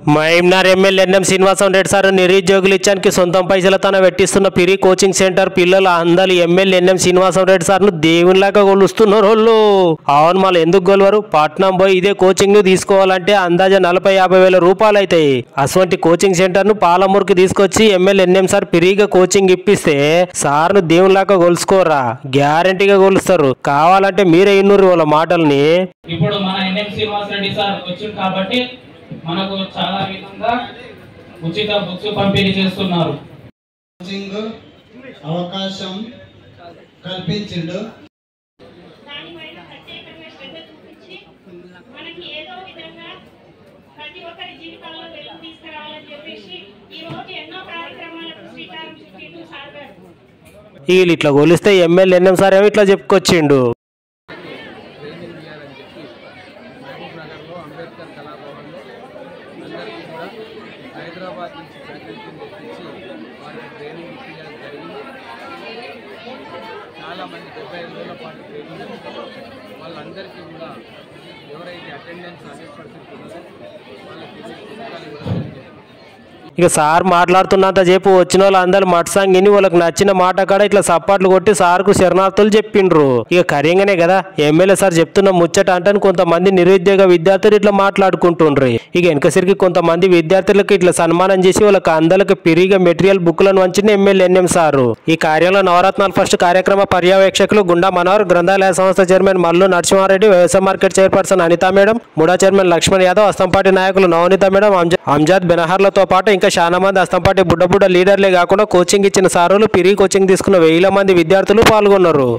Mahabubnagar MLA NM Srinivasarao Reddy sir నిరుద్యోగులు ఇచ్చానికి సొంతం పైసలతో పెట్టిస్తున్న పిరి కోచింగ్ సెంటర్ పిల్లల అందరూ ఎమ్మెల్యే ఎన్ఎం శ్రీనివాసరావు రెడ్డి సార్ను దేవునిలాగా కొలుస్తున్నారు వాళ్ళు. అవును, మళ్ళీ ఎందుకు గొలవరు? పట్నం పోయి ఇదే కోచింగ్ ను తీసుకోవాలంటే అందాజ 40-50 వేల రూపాయలు అవుతాయి. అటువంటి కోచింగ్ సెంటర్ ను పాలమూరుకి తీసుకొచ్చి ఎమ్మెల్యే ఎన్ఎం సార్ పిరిగా కోచింగ్ ఇప్పిస్తే సార్ను దేవునిలాగా కొలుసుకోరా, గ్యారంటీగా కొలుస్తారు. కావాలంటే మీరే ఇన్నూరు వాళ్ళ మాటల్ని. ఇప్పుడు మన ఎన్ఎం శ్రీనివాసరెడ్డి సార్ వచ్చింది కాబట్టి మనకు చాలా విధంగా ఉచిత బుక్స్ పంపిణీ చేస్తున్నారు. కోచింగ్ అవకాశం కల్పించిండు. వీళ్ళు ఇట్లా కొలిస్తే ఎమ్మెల్యే ఎన్ఎం సార్ ఏమో ఇట్లా చెప్పుకొచ్చిండు. హైదరాబాద్ నుంచి ఫ్యాకల్టీని తెప్పించి వారికి ట్రైనింగ్ ఇప్పించడం జరిగింది. చాలామంది 75 రోజుల పాటు ట్రైనింగ్ వాళ్ళందరికీ కూడా ఎవరైతే అటెండెన్స్ 100% ఉన్నదో వాళ్ళకి పుస్తకాలు ఇవ్వడం జరిగింది. ఇక సార్ మాట్లాడుతున్నంత చెప్పు వచ్చిన వాళ్ళు అందరు మట్సాంగిని వాళ్ళకి నచ్చిన మాట కాడ ఇట్లా సపాట్లు కొట్టి సార్కు శరణార్థులు చెప్పిండ్రు. ఇక కరీంగానే కదా ఎమ్మెల్యే సార్ చెప్తున్న ముచ్చట అంటే కొంతమంది నిరుద్యోగ విద్యార్థులు ఇట్లా మాట్లాడుకుంటుండ్రు. ఇక వెనకసరికి కొంతమంది విద్యార్థులకు ఇట్లా సన్మానం చేసి వాళ్ళకి అందరికి పిరిగా మెటీరియల్ బుక్లను వంచిన ఎమ్మెల్యే ఎన్ఎం సారు. ఈ కార్యంలో నవరత్నాలు ఫస్ట్ కార్యక్రమ పర్యవేక్షకులు గుండా మనోహర్, గ్రంథాలయ సంస్థ చైర్మన్ మల్లు నరసింహారెడ్డి, వ్యవసాయ market chairperson Anitha madam, MUDA chairman Lakshman Yadav, అస్తంపాటి నాయకులు నవనీత మేడం, అంజాద్ బెనహర్లతో పాటు ఇంకా చాలా మంది అస్తంపాటి బుడ్డ లీడర్లే కాకుండా కోచింగ్ ఇచ్చిన సారులు పిరి కోచింగ్ తీసుకున్న 1000 మంది విద్యార్థులు పాల్గొన్నారు.